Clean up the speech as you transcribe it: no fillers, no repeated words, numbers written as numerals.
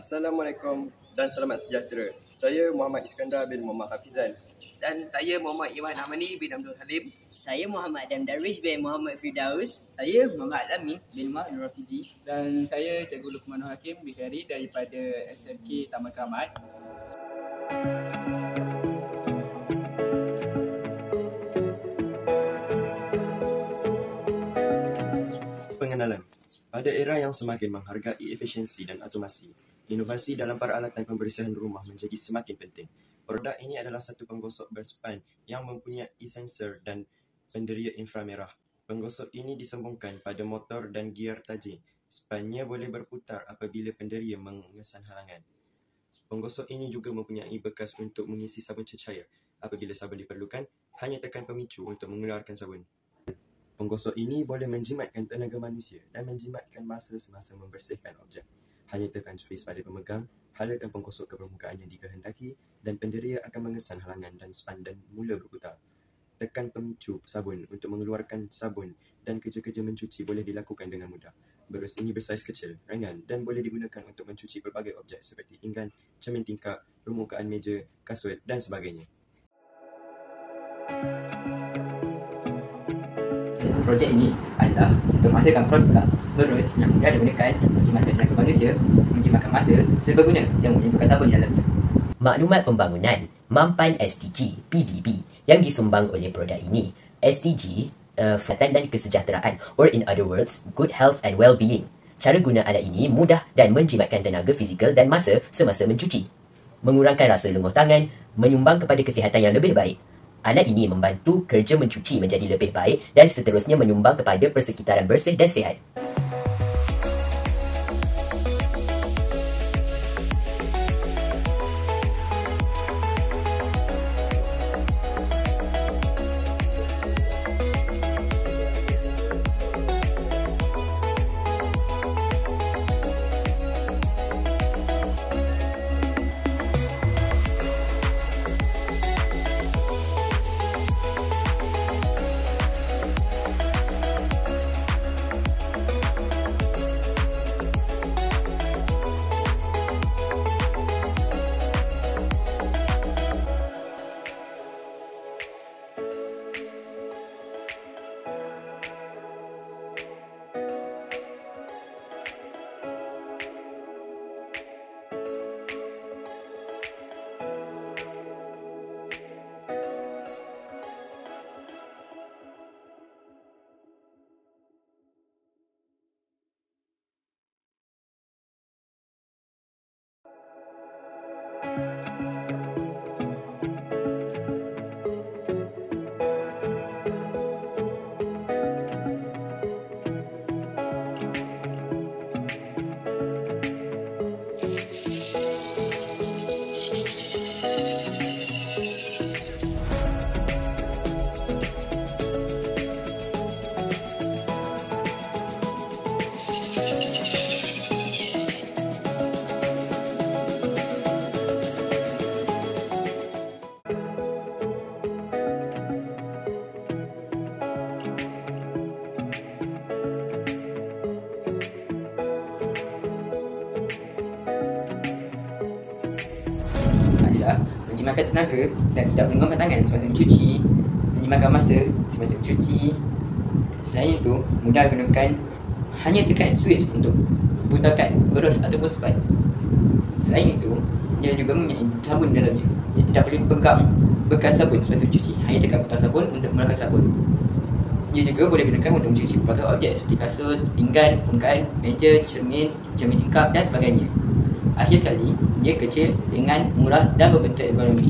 Assalamualaikum dan selamat sejahtera. Saya Muhammad Iskandar bin Muhammad Hafizan. Dan saya Muhammad Iwan Amani bin Abdul Halim. Saya Muhammad Adam Darwish bin Muhammad Firdaus. Saya Muhammad Alamin bin Muhammad Nur Hafizi. Dan saya Cikgu Luqmanul Hakim Bikari daripada SMK Taman Keramat. Pengenalan. Pada era yang semakin menghargai efisiensi dan automasi, inovasi dalam peralatan pembersihan rumah menjadi semakin penting. Produk ini adalah satu penggosok berspan yang mempunyai sensor dan penderia inframerah. Penggosok ini disambungkan pada motor dan gear tajing. Spannya boleh berputar apabila penderia mengesan halangan. Penggosok ini juga mempunyai bekas untuk mengisi sabun cecair. Apabila sabun diperlukan, hanya tekan pemicu untuk mengeluarkan sabun. Penggosok ini boleh menjimatkan tenaga manusia dan menjimatkan masa semasa membersihkan objek. Hanya tekan suis pada pemegang, halakan penggosok ke permukaan yang dikehendaki dan penderia akan mengesan halangan dan span dan mula berputar. Tekan pemicu sabun untuk mengeluarkan sabun dan kerja-kerja mencuci boleh dilakukan dengan mudah. Berus ini bersaiz kecil, ringan dan boleh digunakan untuk mencuci pelbagai objek seperti pinggan, cermin tingkap, permukaan meja, kasut dan sebagainya. Projek ini adalah untuk menghasilkan produk berus yang mudah digunakan, menjimatkan tenaga manusia, menjimatkan masa, serbaguna yang menyuntukkan sabun di dalamnya. Maklumat pembangunan Mampan SDG PBB yang disumbang oleh produk ini. SDG, Kesihatan dan Kesejahteraan, or in other words, good health and well-being. Cara guna alat ini mudah dan menjimatkan tenaga fizikal dan masa semasa mencuci. Mengurangkan rasa lenguh tangan, menyumbang kepada kesihatan yang lebih baik. Alat ini membantu kerja mencuci menjadi lebih baik dan seterusnya menyumbang kepada persekitaran bersih dan sihat. Menjimatkan tenaga dan tidak melengahkan tangan semasa mencuci, menjimatkan masa semasa mencuci. Selain itu, mudah digunakan, hanya tekan suis untuk putarkan berus ataupun span. Selain itu, dia juga mempunyai sabun dalamnya. Dia tidak boleh pegang bekas sabun semasa mencuci, hanya tekan putar sabun untuk mengeluarkan sabun. Dia juga boleh digunakan untuk mencuci pelbagai objek seperti kasut, pinggan, permukaan meja, cermin tingkap dan sebagainya. Akhir sekali, dia kecil, ringan, murah dan berbentuk ergonomi.